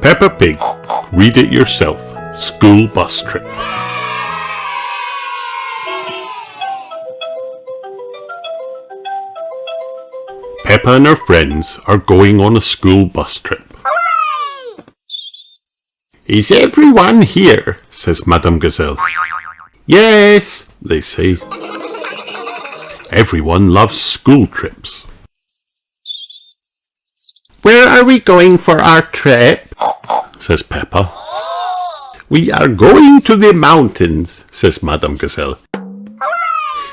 Peppa Pig, read it yourself. School bus trip. Peppa and her friends are going on a school bus trip. Hooray! Is everyone here? Says Madame Gazelle. Yes, they say. Everyone loves school trips. Where are we going for our trip? Says Peppa. We are going to the mountains, says Madame Gazelle.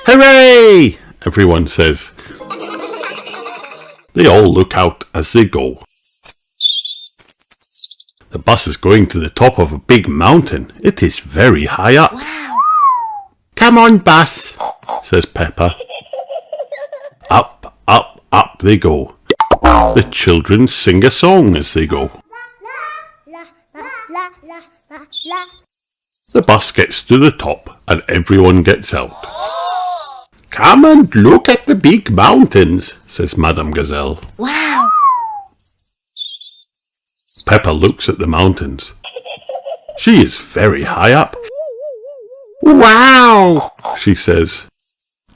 Hooray! Everyone says. They all look out as they go. The bus is going to the top of a big mountain. It is very high up. Wow! Come on, bus, says Peppa. Up, up, up they go. The children sing a song as they go. La, la, la, la, la, la. The bus gets to the top and everyone gets out. Come and look at the big mountains, says Madame Gazelle. Wow! Peppa looks at the mountains. She is very high up. Wow, she says.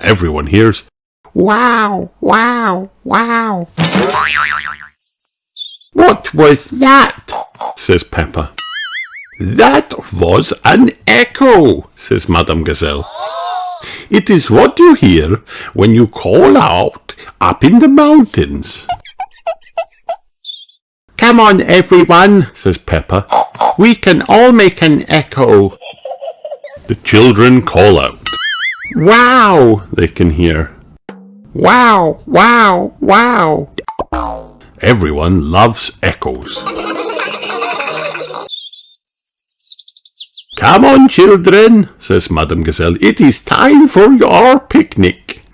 Everyone hears, wow, wow, wow. What was that? Says Peppa. That was an echo, says Madame Gazelle. It is what you hear when you call out up in the mountains. Come on, everyone, says Peppa. We can all make an echo. The children call out. Wow, they can hear. Wow, wow, wow. Everyone loves echoes. Come on, children, says Madame Gazelle. It is time for your picnic.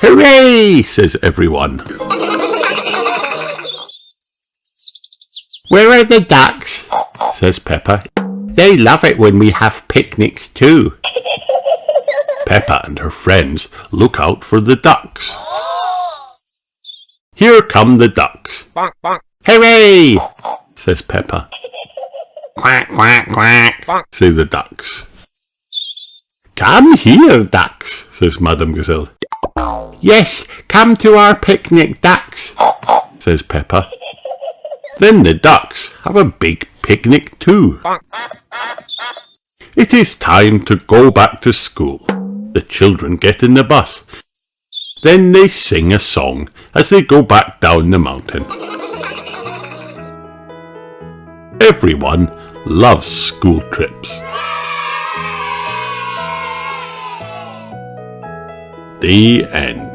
Hooray, says everyone. Where are the ducks? Says Peppa. They love it when we have picnics too. Peppa and her friends look out for the ducks. Here come the ducks. Hooray, says Peppa. Quack, quack, quack, say the ducks. Come here, ducks, says Madame Gazelle. Yes, come to our picnic, ducks, says Peppa. Then the ducks have a big picnic too. It is time to go back to school. The children get in the bus. Then they sing a song as they go back down the mountain. Everyone loves school trips. The end.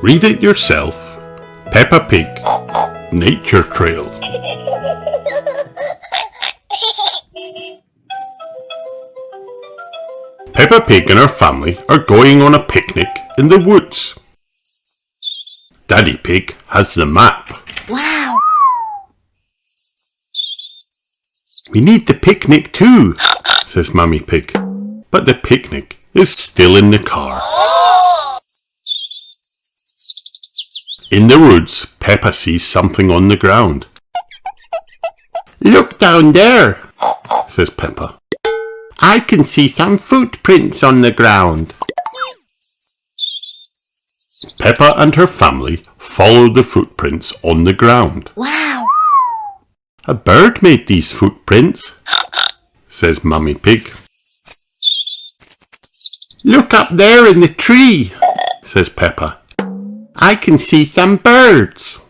Read it yourself. Peppa Pig, Nature Trail. Peppa Pig and her family are going on a picnic in the woods. Daddy Pig has the map. Wow! We need the picnic too, says Mummy Pig. But the picnic is still in the car. In the woods, Peppa sees something on the ground. Look down there, says Peppa. I can see some footprints on the ground. Peppa and her family follow the footprints on the ground. Wow! A bird made these footprints, says Mummy Pig. Look up there in the tree, says Peppa. I can see some birds.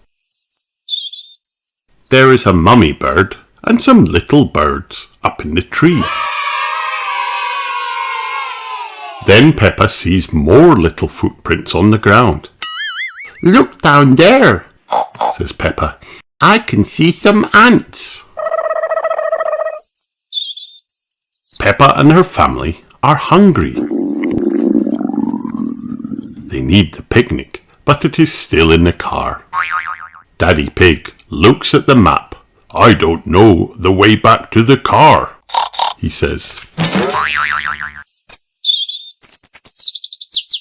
There is a mummy bird and some little birds up in the tree. Then Peppa sees more little footprints on the ground. Look down there, says Peppa. I can see some ants. Peppa and her family are hungry. They need the picnic, but it is still in the car. Daddy Pig looks at the map. I don't know the way back to the car, he says.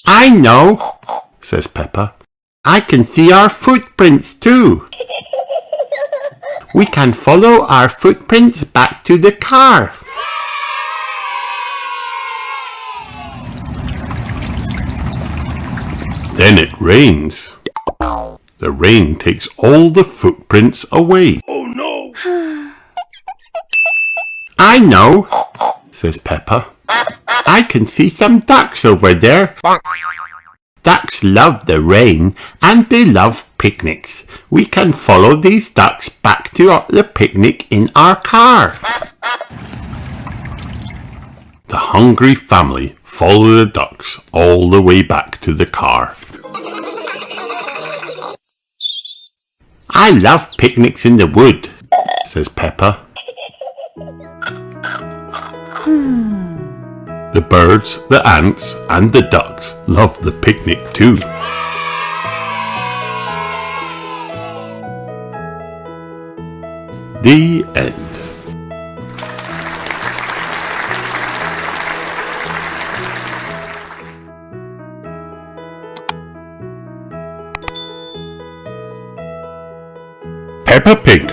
I know, says Peppa. I can see our footprints too. We can follow our footprints back to the car. Then it rains. The rain takes all the footprints away. Oh no! I know, says Peppa. I can see some ducks over there. Ducks love the rain and they love picnics. We can follow these ducks back to the picnic in our car. The hungry family follow the ducks all the way back to the car. I love picnics in the wood, says Peppa. The birds, the ants and the ducks love the picnic too. The end. Peppa Pig.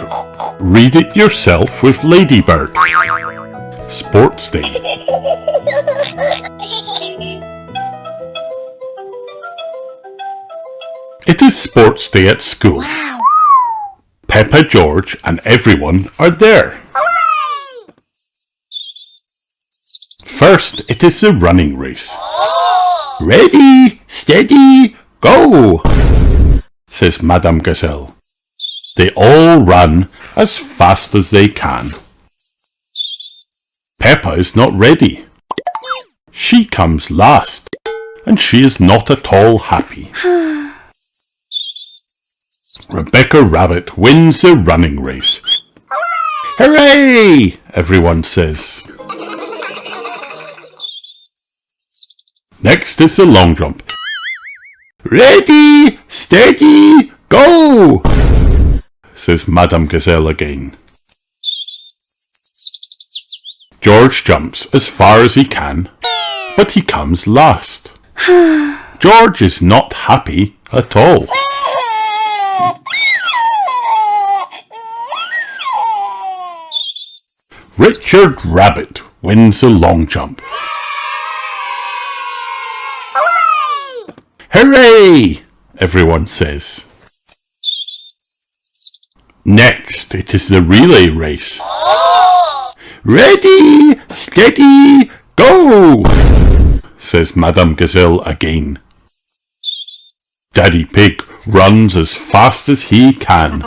Read it yourself with Ladybird. Sports Day. It is sports day at school. Wow. Peppa, George and everyone are there. Hooray! First, it is the running race. Ready, steady, go, says Madame Gazelle. They all run as fast as they can. Peppa is not ready. She comes last, and she is not at all happy. Rebecca Rabbit wins the running race. Hooray! Everyone says. Next is the long jump. Ready, steady, go, says Madame Gazelle again. George jumps as far as he can, but he comes last. George is not happy at all. Richard Rabbit wins the long jump. Hooray! Hooray! Everyone says. Next, it is the relay race. Ready, steady, go, says Madame Gazelle again. Daddy Pig runs as fast as he can.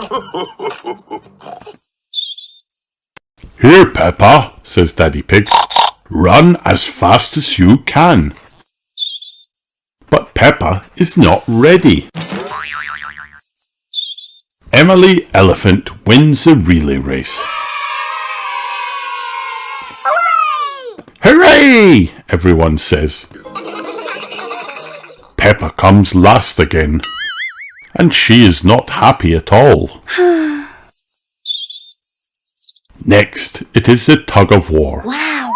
Here, Peppa, says Daddy Pig. Run as fast as you can. But Peppa is not ready. Emily Elephant wins the relay race. Hooray! Hooray! Everyone says. Peppa comes last again, and she is not happy at all. Next, it is the tug of war. Wow.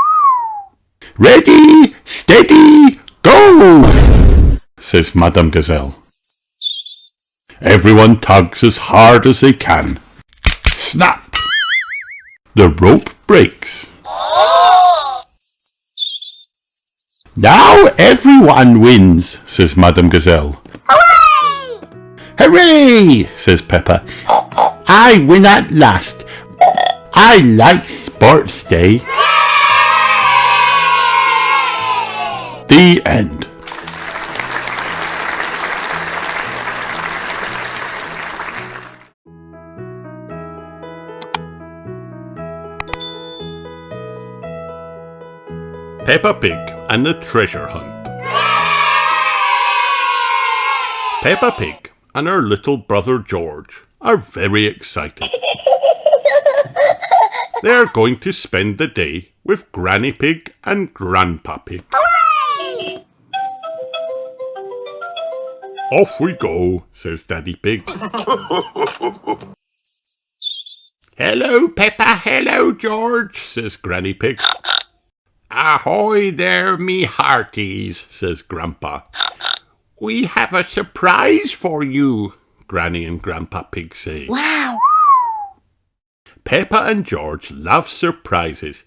Ready, steady, go, says Madame Gazelle. Everyone tugs as hard as they can. Snap! The rope breaks. Now everyone wins, says Madame Gazelle. Hooray! Hooray, says Peppa. I win at last. I like sports day. The end. Peppa Pig and the Treasure Hunt. Peppa Pig and her little brother George are very excited. They are going to spend the day with Granny Pig and Grandpa Pig. Hooray! Off we go, says Daddy Pig. Hello, Peppa, hello, George, says Granny Pig. Ahoy there, me hearties, says Grandpa. We have a surprise for you, Granny and Grandpa Pig say. Wow! Peppa and George love surprises.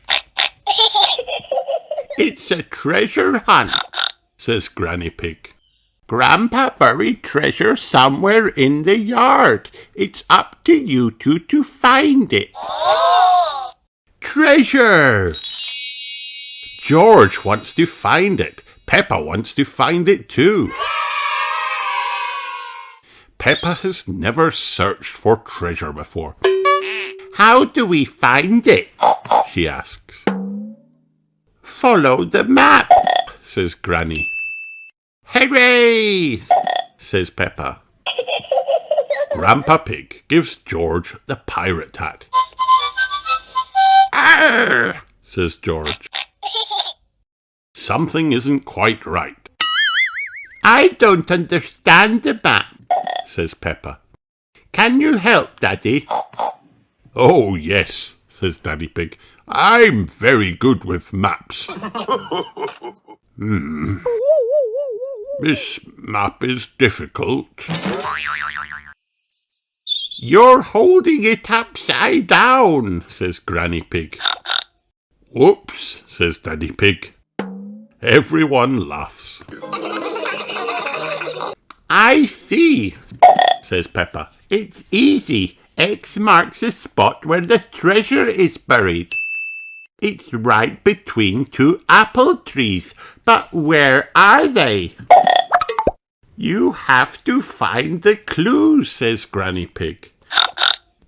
It's a treasure hunt, says Granny Pig. Grandpa buried treasure somewhere in the yard. It's up to you two to find it. Treasure! George wants to find it. Peppa wants to find it too. Peppa has never searched for treasure before. How do we find it? She asks. Follow the map, says Granny. Hooray! Says Peppa. Grandpa Pig gives George the pirate hat. Arr! Says George. Something isn't quite right. I don't understand the map, says Peppa. Can you help, Daddy? Oh, yes, says Daddy Pig. I'm very good with maps. This map is difficult. You're holding it upside down, says Granny Pig. Whoops, says Daddy Pig. Everyone laughs. I see, says Peppa. It's easy. X marks the spot where the treasure is buried. It's right between two apple trees, but where are they? You have to find the clues, says Granny Pig.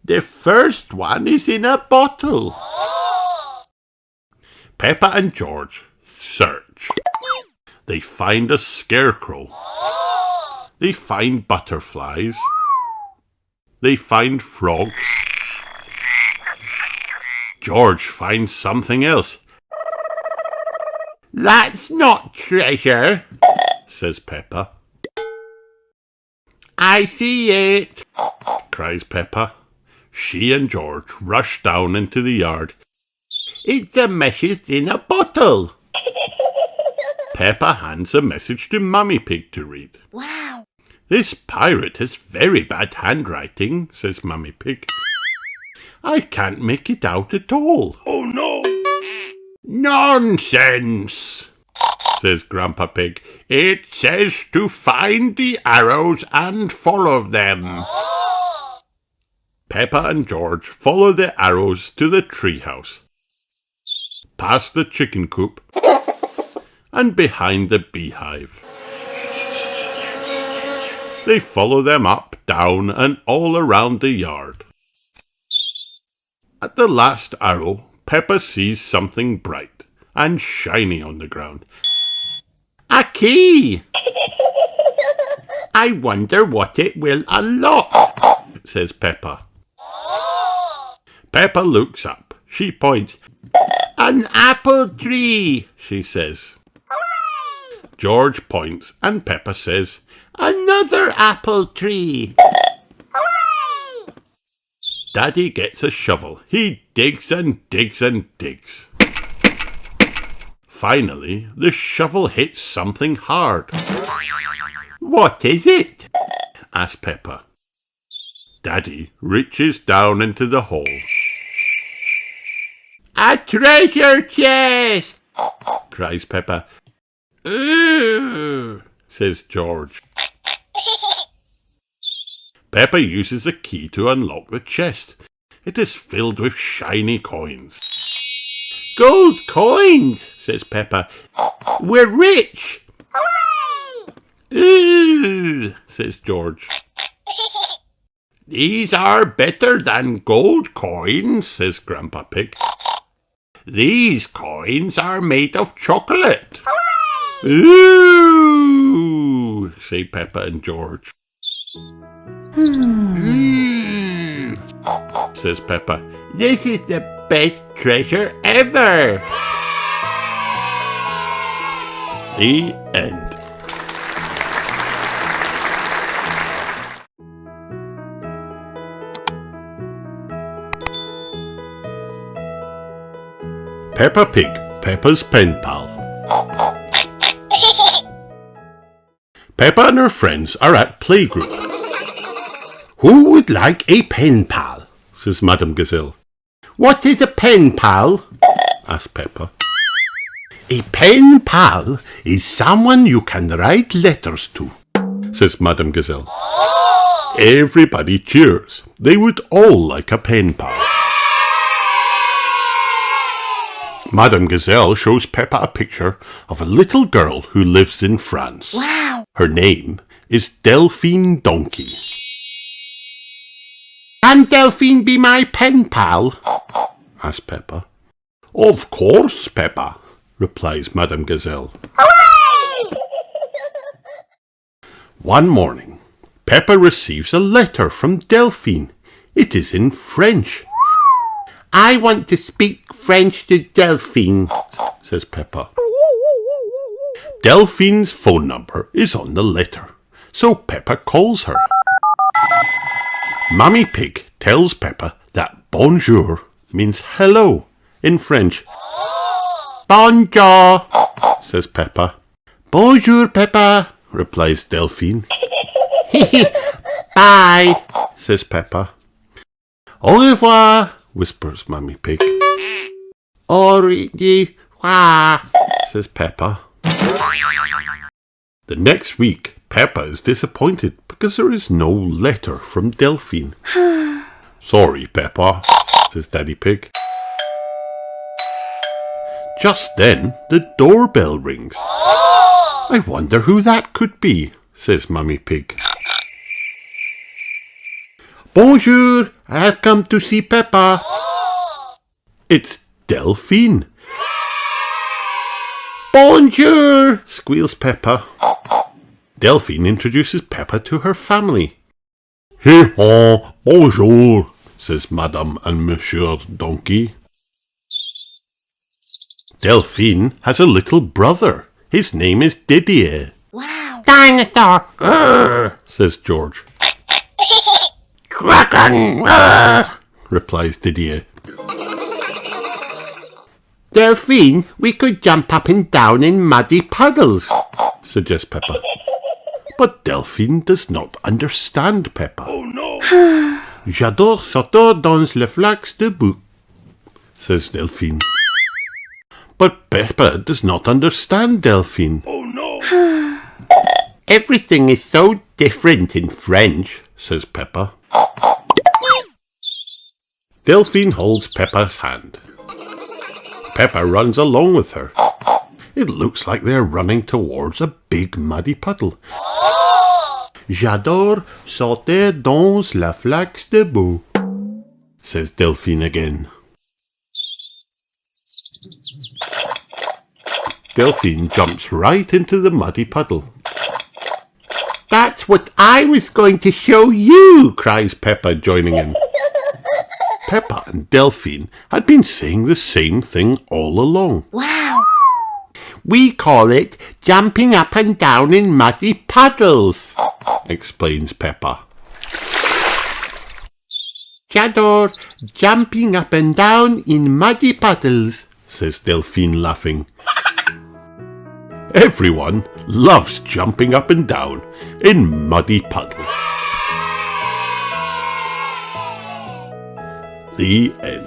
The first one is in a bottle. Peppa and George search. They find a scarecrow. They find butterflies. They find frogs. George finds something else. That's not treasure, says Peppa. I see it, cries Peppa. She and George rush down into the yard. It's a message in a bottle. Peppa hands a message to Mummy Pig to read. Wow! This pirate has very bad handwriting, says Mummy Pig. I can't make it out at all. Oh no! Nonsense, says Grandpa Pig. It says to find the arrows and follow them. Peppa and George follow the arrows to the treehouse, past the chicken coop, and behind the beehive. They follow them up, down, and all around the yard. At the last arrow, Peppa sees something bright and shiny on the ground. A key! I wonder what it will unlock, says Peppa. Peppa looks up. She points. An apple tree, she says. Hooray! George points and Peppa says, another apple tree. Hooray! Daddy gets a shovel. He digs and digs and digs. Finally, the shovel hits something hard. What is it? asks Peppa. Daddy reaches down into the hole. A treasure chest! cries Peppa. Ooh, says George. Peppa uses a key to unlock the chest. It is filled with shiny coins. Gold coins, says Peppa. We're rich. Hooray! Ooh, says George. These are better than gold coins, says Grandpa Pig. These coins are made of chocolate. Hooray! Ooh, say Peppa and George. Says Peppa. This is the best treasure ever. The end. Peppa Pig, Peppa's Pen Pal. Peppa and her friends are at playgroup. Who would like a pen pal? Says Madame Gazelle. What is a pen pal? Asked Peppa. A pen pal is someone you can write letters to, says Madame Gazelle. Everybody cheers. They would all like a pen pal. Madame Gazelle shows Peppa a picture of a little girl who lives in France. Wow! Her name is Deline Donkey. Can Delphine be my pen pal? Asked Peppa. Of course, Peppa, replies Madame Gazelle. Hooray! One morning, Peppa receives a letter from Delphine. It is in French. I want to speak French to Delphine, says Peppa. Delphine's phone number is on the letter, so Peppa calls her. Mummy Pig tells Peppa that bonjour means hello in French. Bonjour, says Peppa. Bonjour, Peppa, replies Delphine. Bye, says Peppa. Au revoir, whispers Mummy Pig. Au revoir, says Peppa. The next week, Peppa is disappointed because there is no letter from Delphine. Sorry, Peppa, says Daddy Pig. Just then, the doorbell rings. I wonder who that could be, says Mummy Pig. Bonjour, I have come to see Peppa. It's Delphine. Bonjour, squeals Peppa. Delphine introduces Peppa to her family. Hey ho, bonjour, says Madame and Monsieur Donkey. Delphine has a little brother. His name is Didier. Wow! Dinosaur, says George. Dragon, replies Didier. Delphine, we could jump up and down in muddy puddles, suggests Peppa. But Delphine does not understand Peppa. Oh no! J'adore sauter dans le flax de bouc, says Delphine. But Peppa does not understand Delphine. Oh no! Everything is so different in French, says Peppa. Delphine holds Peppa's hand. Peppa runs along with her. It looks like they're running towards a big muddy puddle. J'adore sauter dans la flaque de boue, says Delphine again. Delphine jumps right into the muddy puddle. That's what I was going to show you, cries Peppa, joining in. Peppa and Delphine had been saying the same thing all along. Wow! We call it jumping up and down in muddy puddles, explains Peppa. J'adore jumping up and down in muddy puddles, says Delphine, laughing. Everyone loves jumping up and down in muddy puddles. The end.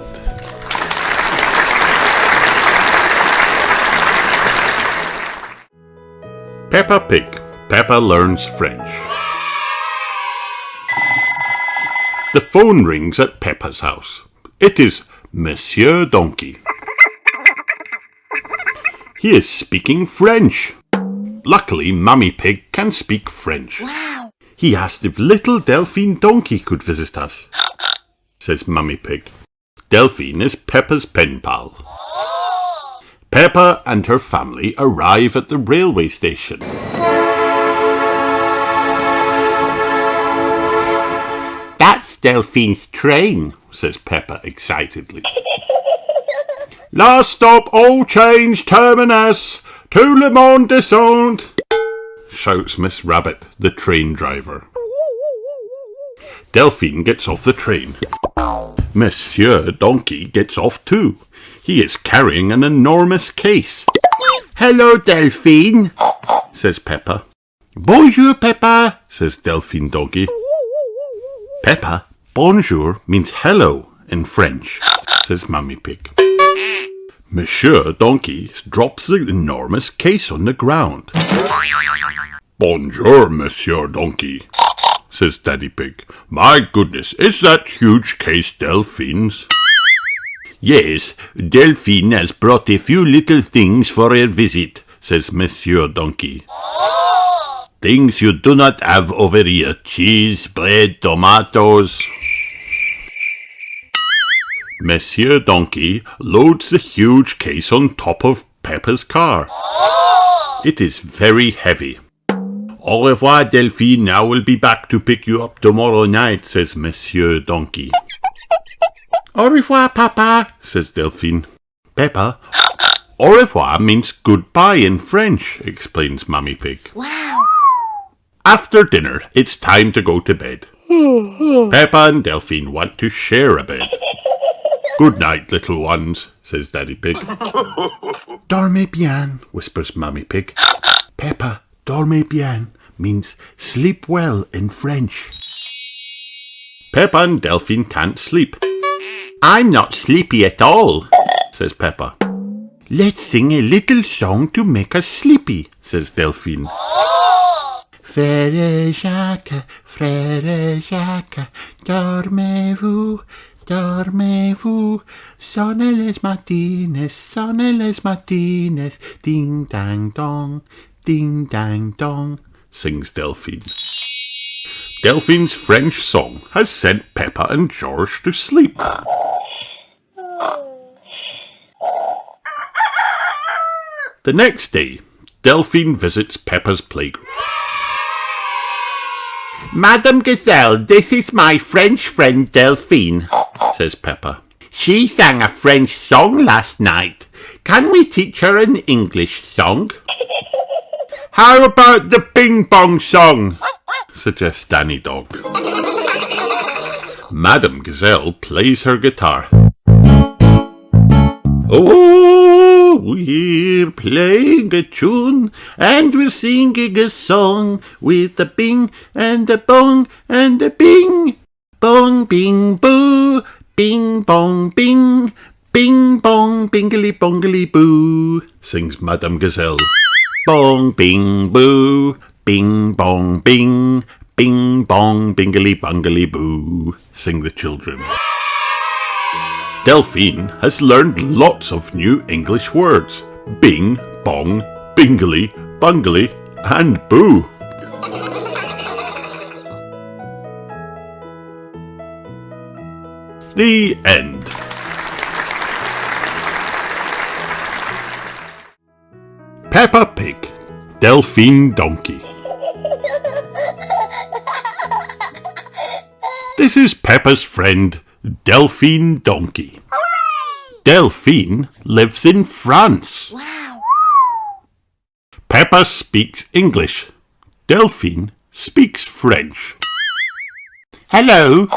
Peppa Pig. Peppa learns French. The phone rings at Peppa's house. It is Monsieur Donkey. He is speaking French. Luckily, Mummy Pig can speak French. Wow! He asked if little Deline Donkey could visit us, says Mummy Pig. Delphine is Peppa's pen pal. Peppa and her family arrive at the railway station. That's Delphine's train, says Peppa excitedly. Last stop, all change, terminus, tout le monde descend, shouts Miss Rabbit, the train driver. Delphine gets off the train. Monsieur Donkey gets off too. He is carrying an enormous case. Hello, Delphine, says Peppa. Bonjour, Peppa, says Deline Donkey. Peppa, bonjour means hello in French, says Mummy Pig. Monsieur Donkey drops the enormous case on the ground. Bonjour, Monsieur Donkey, says Daddy Pig. My goodness, is that huge case Delphine's? Yes, Delphine has brought a few little things for her visit, says Monsieur Donkey. Things you do not have over here. Cheese, bread, tomatoes. Monsieur Donkey loads the huge case on top of Peppa's car. It is very heavy. Au revoir, Delphine. I will be back to pick you up tomorrow night, says Monsieur Donkey. Au revoir, Papa, says Delphine. Peppa, au revoir means goodbye in French, explains Mummy Pig. Wow. After dinner, it's time to go to bed. Peppa and Delphine want to share a bed. Good night, little ones, says Daddy Pig. Dormez bien, whispers Mummy Pig. Peppa, dormez bien means sleep well in French. Peppa and Delphine can't sleep. I'm not sleepy at all, says Peppa. Let's sing a little song to make us sleepy, says Delphine. Frère Jacques, dormez-vous, dormez-vous, sonne les matines, ding dang dong, sings Delphine. Delphine's French song has sent Peppa and George to sleep. The next day, Delphine visits Peppa's playgroup. Madame Gazelle, this is my French friend Delphine, says Peppa. She sang a French song last night. Can we teach her an English song? How about the Bing Bong song? Suggests Danny Dog. Madame Gazelle plays her guitar. Oh, we're playing a tune, and we're singing a song with a bing and a bong and a bing. Bong, bing, boo, bing, bong, bing, bing, bong, bingly, bongly, boo, sings Madame Gazelle. Bong, bing, boo, bing, bong, bing, bing, bong, bingly, bungly, boo, sing the children. Delphine has learned lots of new English words. Bing, bong, bingly, bungly, and boo. The end. Peppa Pig, Deline Donkey. This is Peppa's friend, Deline Donkey. Hooray! Delphine lives in France. Wow. Peppa speaks English. Delphine speaks French. Hello,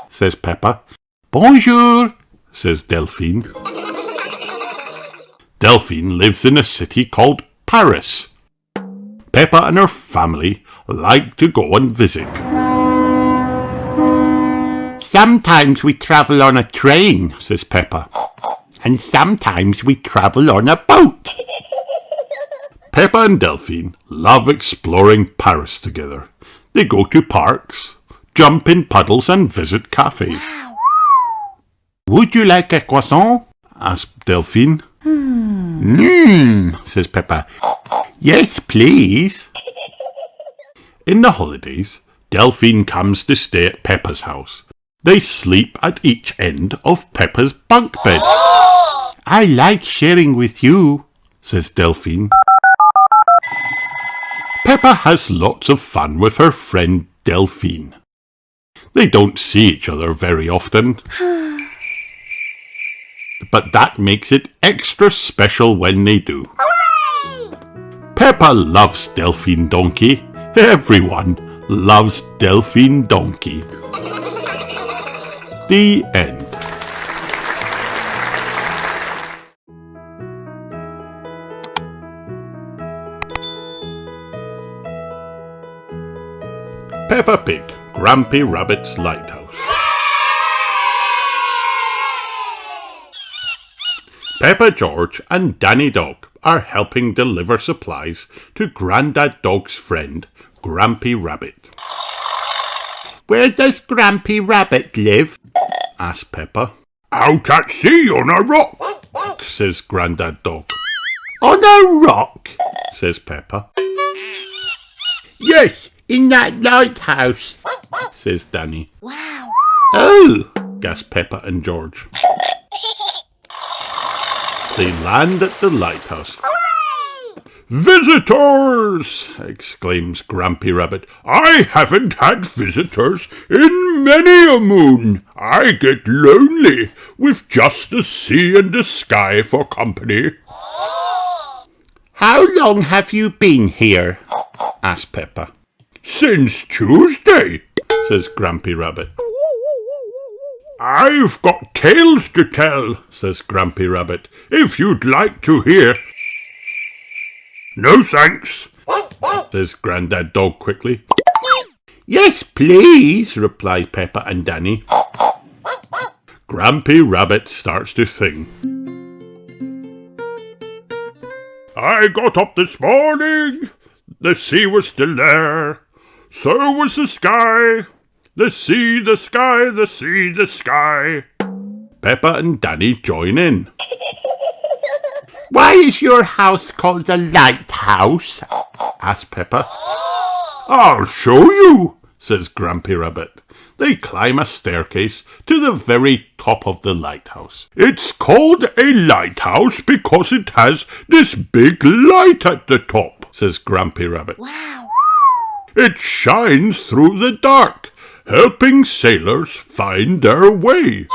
says Peppa. Bonjour, says Delphine. Delphine lives in a city called Paris. Peppa and her family like to go and visit. Sometimes we travel on a train, says Peppa. And sometimes we travel on a boat. Peppa and Delphine love exploring Paris together. They go to parks, jump in puddles and visit cafes. Wow. Would you like a croissant? asked Delphine. Says Peppa. Yes, please. In the holidays, Delphine comes to stay at Peppa's house. They sleep at each end of Peppa's bunk bed. I like sharing with you, says Delphine. Peppa has lots of fun with her friend Delphine. They don't see each other very often. But that makes it extra special when they do. Hooray! Peppa loves Deline Donkey. Everyone loves Deline Donkey. The end. Peppa Pig, Grampy Rabbit's Lighthouse. Peppa George and Danny Dog are helping deliver supplies to Grandad Dog's friend, Grampy Rabbit. "Where does Grampy Rabbit live?" asked Peppa. "Out at sea on a rock," says Grandad Dog. "On a rock?" says Peppa. "Yes, in that lighthouse," says Danny. Wow. "Oh," gasp Peppa and George. They land at the lighthouse. "Visitors!" exclaims Grampy Rabbit. "I haven't had visitors in many a moon. I get lonely with just the sea and the sky for company." "How long have you been here?" asked Peppa. "Since Tuesday," says Grampy Rabbit. "I've got tales to tell," says Grampy Rabbit, "if you'd like to hear." "No thanks," says Grandad Dog quickly. "Yes, please," reply Peppa and Danny. Grampy Rabbit starts to sing. "I got up this morning, the sea was still there, so was the sky, the sea, the sky, the sea, the sky." Peppa and Danny join in. "Why is your house called a lighthouse?" asked Peppa. "I'll show you," says Grampy Rabbit. They climb a staircase to the very top of the lighthouse. "It's called a lighthouse because it has this big light at the top," says Grampy Rabbit. Wow. "It shines through the dark, helping sailors find their way."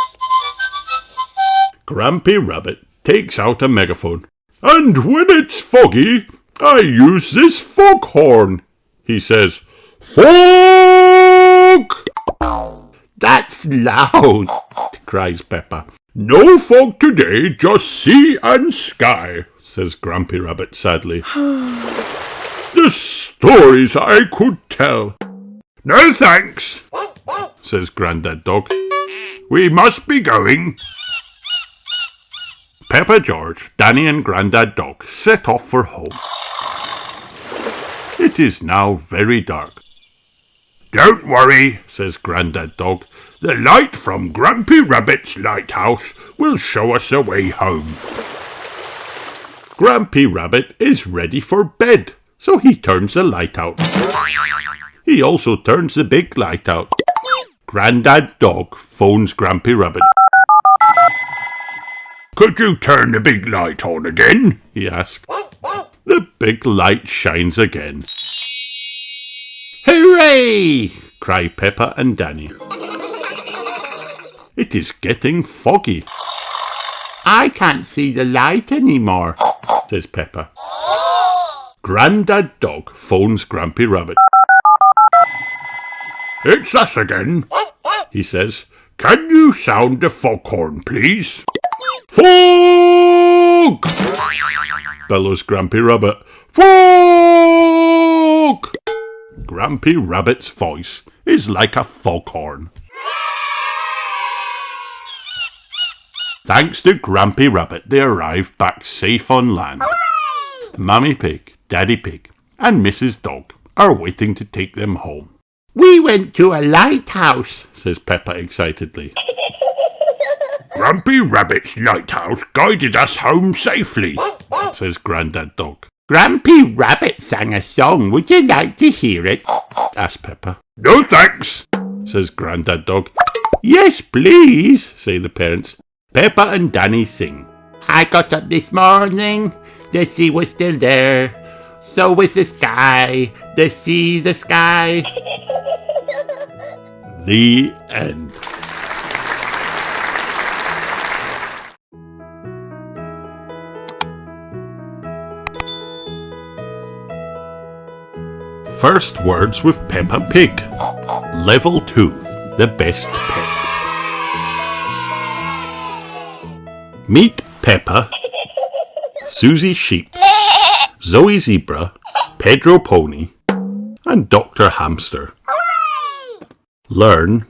Grampy Rabbit takes out a megaphone. "And when it's foggy, I use this foghorn," he says. "Fog!" "That's loud," cries Peppa. "No fog today, just sea and sky," says Grampy Rabbit sadly. "The stories I could tell." "No thanks," says Grandad Dog. "We must be going." Peppa George, Danny and Grandad Dog set off for home. It is now very dark. "Don't worry," says Grandad Dog. "The light from Grampy Rabbit's lighthouse will show us the way home." Grampy Rabbit is ready for bed, so he turns the light out. He also turns the big light out. Grandad Dog phones Grampy Rabbit. "Could you turn the big light on again?" he asks. The big light shines again. "Hooray!" cry Peppa and Danny. It is getting foggy. "I can't see the light anymore," says Peppa. Grandad Dog phones Grampy Rabbit. "It's us again," he says. "Can you sound the foghorn, please?" "Fog!" bellows Grampy Rabbit. "Fog!" Grampy Rabbit's voice is like a foghorn. Thanks to Grampy Rabbit, they arrive back safe on land. Mummy Pig, Daddy Pig, and Mrs. Dog are waiting to take them home. "We went to a lighthouse," says Peppa excitedly. "Grampy Rabbit's lighthouse guided us home safely," says Grandad Dog. "Grampy Rabbit sang a song. Would you like to hear it?" asks Peppa. "No thanks," says Grandad Dog. "Yes, please," say the parents. Peppa and Danny sing. "I got up this morning, the sea was still there, so was the sky, the sea, the sky." The end. First words with Peppa Pig. Level 2. The best pet. Meet Peppa, Susie Sheep, Zoe Zebra, Pedro Pony, and Dr. Hamster. learn,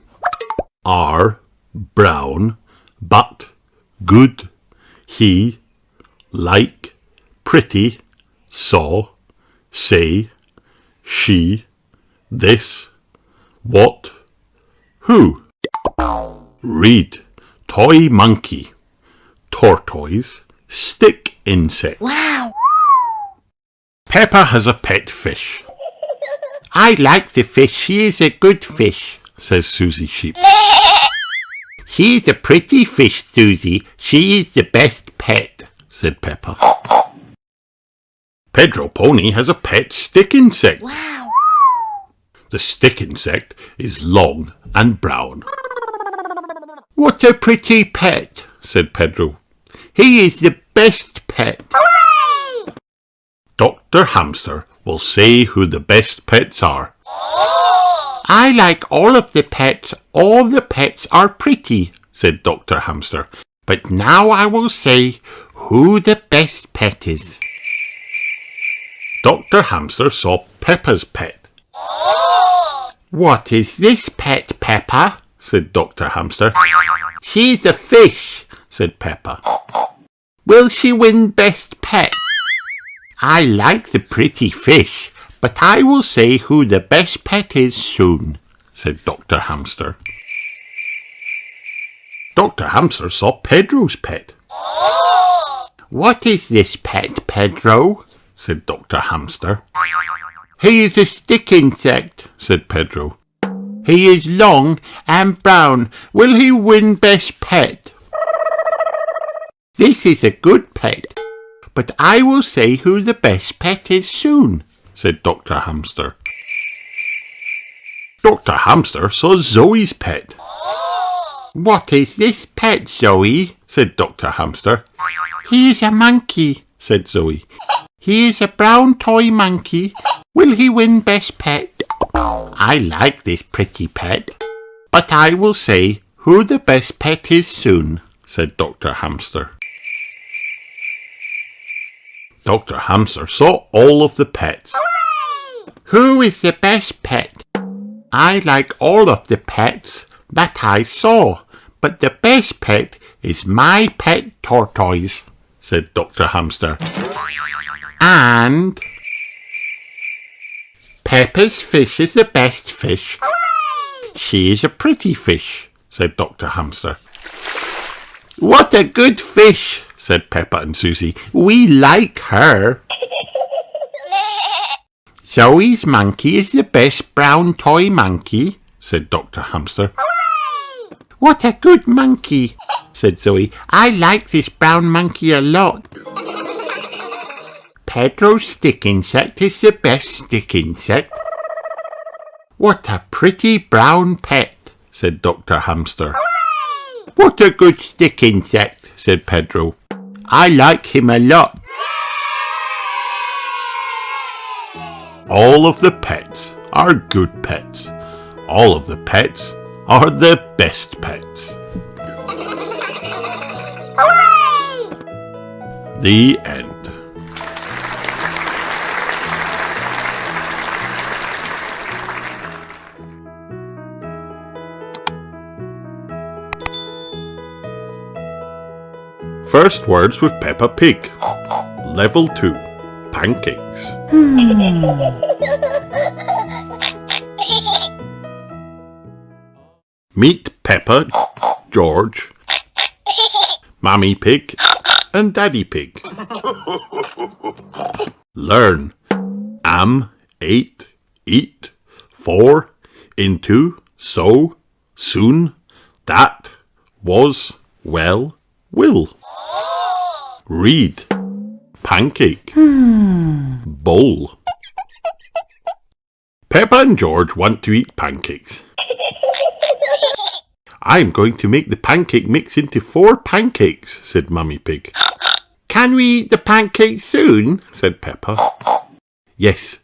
are, brown, but, good, he, like, pretty, saw, say, she, this, what, who. Read, toy monkey, tortoise, stick insect. Wow! Peppa has a pet fish. I like the fish. She is a good fish, says Susie Sheep. She is a pretty fish, Susie. She is the best pet, said Peppa. Pedro Pony has a pet stick insect. Wow! The stick insect is long and brown. What a pretty pet, said Pedro. He is the best pet. Hooray! Dr. Hamster will say who the best pets are. I like all of the pets. All the pets are pretty, said Dr. Hamster. but now I will say who the best pet is. Dr. Hamster saw Peppa's pet. What is this pet, Peppa? said Dr. Hamster. She's a fish, said Peppa. Will she win best pet? I like the pretty fish, but I will say who the best pet is soon, said Dr. Hamster. Dr. Hamster saw Pedro's pet. What is this pet, Pedro? said Dr. Hamster. He is a stick insect, said Pedro. He is long and brown. Will he win best pet? This is a good pet, but I will say who the best pet is soon, said Dr. Hamster. Dr. Hamster saw Zoe's pet. What is this pet, Zoe? said Dr. Hamster. He is a monkey, said Zoe. He is a brown toy monkey. Will he win best pet? I like this pretty pet, but I will say who the best pet is soon, said Dr. Hamster. Dr. Hamster saw all of the pets. Who is the best pet? I like all of the pets that I saw, but the best pet is my pet tortoise, said Dr. Hamster. And Peppa's fish is the best fish. She is a pretty fish, said Dr. Hamster. What a good fish, said Peppa and Susie. We like her. Zoe's monkey is the best brown toy monkey, said Dr. Hamster. What a good monkey, said Zoe. I like this brown monkey a lot. Pedro's stick insect is the best stick insect. What a pretty brown pet, said Dr. Hamster. What a good stick insect, said Pedro. I like him a lot. All of the pets are good pets. All of the pets are the best pets. Hooray! The end. First words with Peppa Pig. Level 2. Pancakes. Meet Peppa, George, Mummy Pig, and Daddy Pig. Learn. Am, ate, eat, for, into, so, soon, that, was, well, will. Read. Pancake. Bowl. Peppa and George want to eat pancakes. I'm going to make the pancake mix into 4 pancakes, said Mummy Pig. Can we eat the pancakes soon? said Peppa. Yes,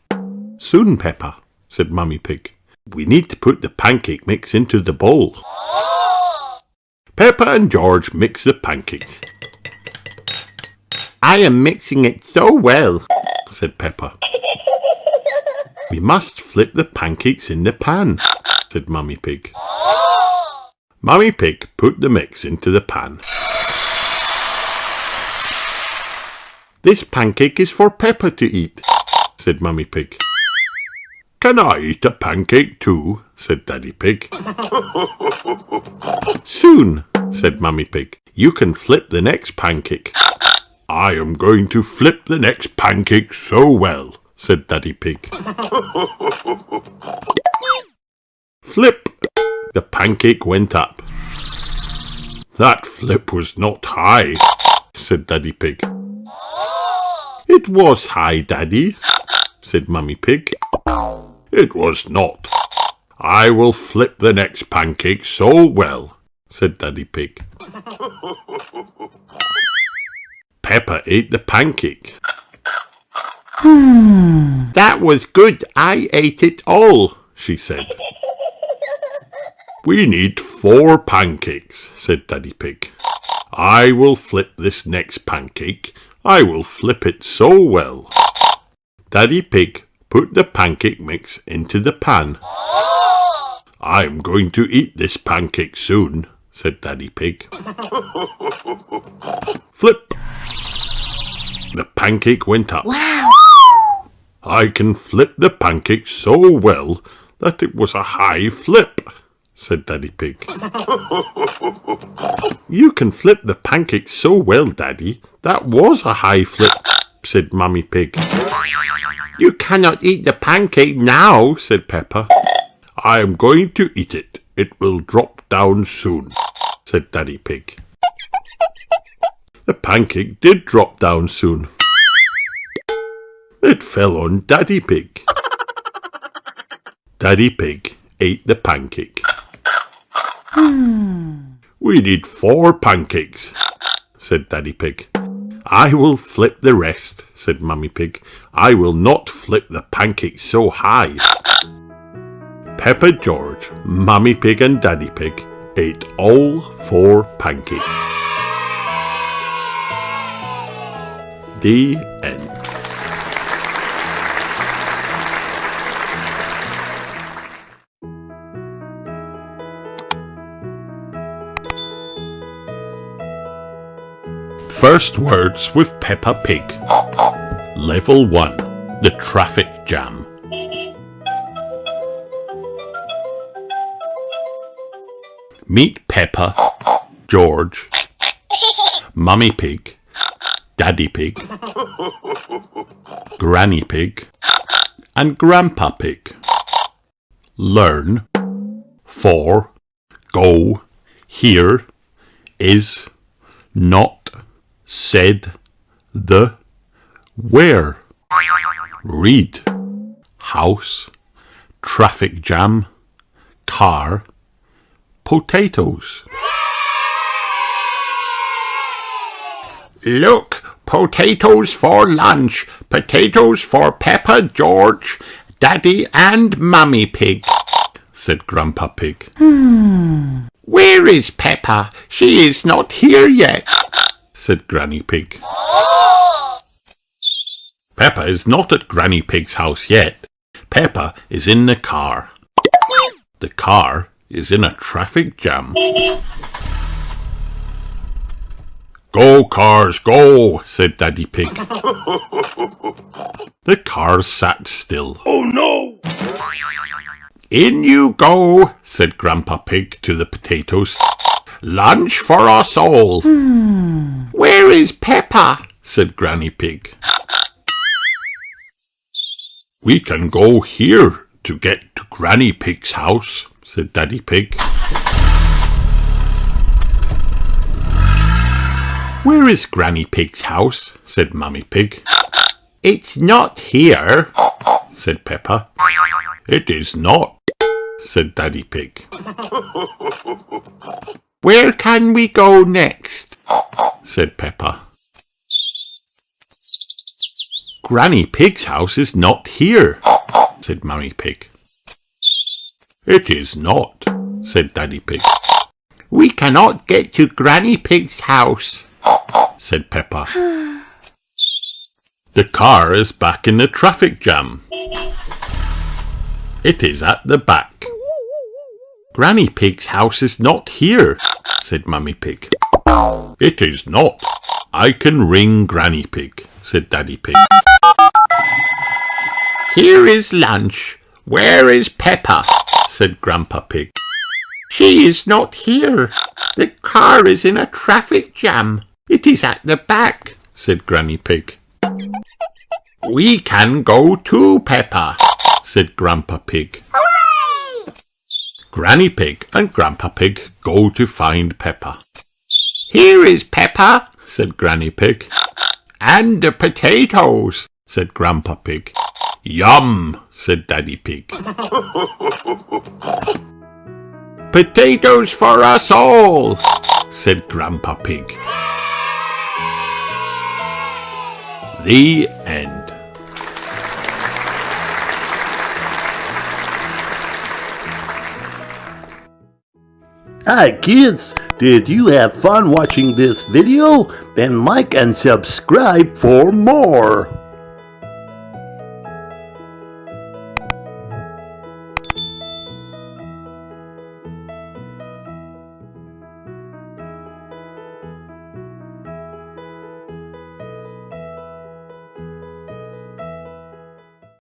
soon, Peppa, said Mummy Pig. We need to put the pancake mix into the bowl. Peppa and George mix the pancakes. I am mixing it so well, said Peppa. We must flip the pancakes in the pan. said Mummy Pig. Mummy Pig put the mix into the pan. This pancake is for Peppa to eat, said Mummy Pig. Can I eat a pancake too? Said Daddy Pig. Soon, said Mummy Pig. You can flip the next pancake. I am going to flip the next pancake so well, said Daddy Pig. Flip! The pancake went up. That flip was not high, said Daddy Pig. It was high, Daddy, said Mummy Pig. It was not. I will flip the next pancake so well, said Daddy Pig. Peppa ate the pancake. That was good. I ate it all, she said. We need 4 pancakes, said Daddy Pig. I will flip this next pancake. I will flip it so well. Daddy Pig put the pancake mix into the pan. I'm going to eat this pancake soon, said Daddy Pig. Flip! The pancake went up. Wow! I can flip the pancake so well that it was a high flip, said Daddy Pig. You can flip the pancake so well, Daddy. That was a high flip, said Mummy Pig. You cannot eat the pancake now, said Peppa. I am going to eat it. It will drop down soon, said Daddy Pig. The pancake did drop down soon. It fell on Daddy Pig. Daddy Pig ate the pancake. We need 4 pancakes, said Daddy Pig. I will flip the rest, said Mummy Pig. I will not flip the pancake so high. Peppa, George, Mummy Pig and Daddy Pig ate all 4 pancakes. The end. First words with Peppa Pig. Level 1. The traffic jam. Meet Peppa, George, Mummy Pig, Daddy Pig, Granny Pig, and Grandpa Pig. Learn. For, go, here, is, not, said, the, where. Read. House, traffic jam, car, potatoes. Look, potatoes for lunch, potatoes for Peppa, George, Daddy and Mummy Pig, said Grandpa Pig. Where is Peppa? She is not here yet, said Granny Pig. Peppa is not at Granny Pig's house yet. Peppa is in the car. The car is in a traffic jam. Go, cars, go, said Daddy Pig. The cars sat still. Oh no! In you go, said Grandpa Pig to the potatoes. Lunch for us all. Where is Peppa? Said Granny Pig. We can go here to get to Granny Pig's house, said Daddy Pig. Where is Granny Pig's house? Said Mummy Pig. It's not here, said Peppa. It is not, said Daddy Pig. Where can we go next? Said Peppa. Granny Pig's house is not here, said Mummy Pig. It is not, said Daddy Pig. We cannot get to Granny Pig's house, said Peppa. The car is back in the traffic jam. It is at the back. Granny Pig's house is not here, said Mummy Pig. It is not. I can ring Granny Pig, said Daddy Pig. Here is lunch. Where is Peppa? said Grandpa Pig. She is not here. The car is in a traffic jam. It is at the back, said Granny Pig. We can go too, Peppa, said Grandpa Pig. Hooray! Granny Pig and Grandpa Pig go to find Peppa. Here is Peppa, said Granny Pig. and the potatoes, said Grandpa Pig. Yum, said Daddy Pig. Potatoes for us all, said Grandpa Pig. The end. Hi kids, did you have fun watching this video? Then like and subscribe for more.